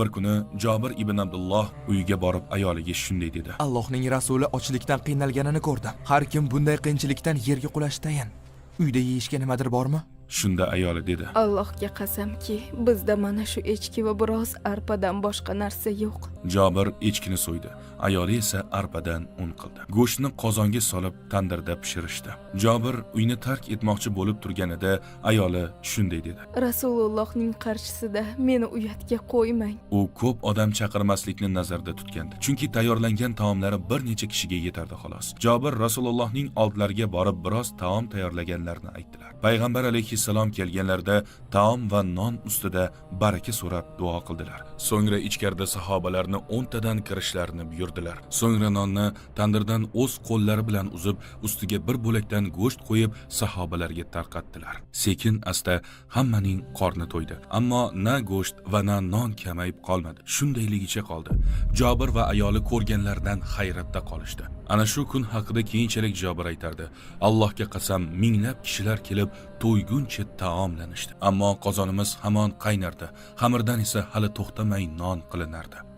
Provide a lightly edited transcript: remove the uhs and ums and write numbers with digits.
Bir kuni Jabir ibn Abdulloh uyiga borib ayoliga shunday dedi. Allohning rasuli ochlikdan qiynalganini ko'rdim. Har kim bunday qiyinchilikdan yerga qulashi tayin. Uyda yeyishga nimadir bormi? Shunda ayoli dedi. Allohga qasamki, bizda mana shu echki va biroz arpadan boshqa narsa yo'q. Jabir echkini so'ydi. Ayoli esa arpadan un qildi. Go'shtni qozonga solib tandirda pishirishdi. Jabir uyni tark etmoqchi bo'lib turganida ayoli shunday dedi. Rasulullohning qarshisida meni uyatga qo'ymang. U ko'p odam chaqirmaslikni nazarda tutgandi. Chunki tayyorlangan taomlari bir necha kishiga yetardi xolos. Jabir Rasulullohning oldlariga borib biroz taom tayyorlaganlarini aytdilar. Payg'ambar alayhissalom kelganlarida taom va non ustida baraka so'rab duo qildilar. So'ngra ichkarida sahobalarni 10 tadan kirishlarini buyurdilar. So'ngra nonni tandirdan o'z qo'llari bilan uzib, ustiga bir bo'lakdan go'sht qo'yib sahobalarga tarqatdilar. Sekin asta hammaning qorni to'ydi. Ammo na go'sht va na non kamayib qolmadi. Shundayligicha qoldi. Jabir va ayoli ko'rganlardan hayratda qolishdi. Ana shu kun haqida keyinchalik Jabir aytardi. Allohga qasam, minglab kishilar kelib to'yguncha taomlanishdi. Ammo qozonimiz hamon qaynardi. Xamirdan esa hali to'xtamay non qilinardi.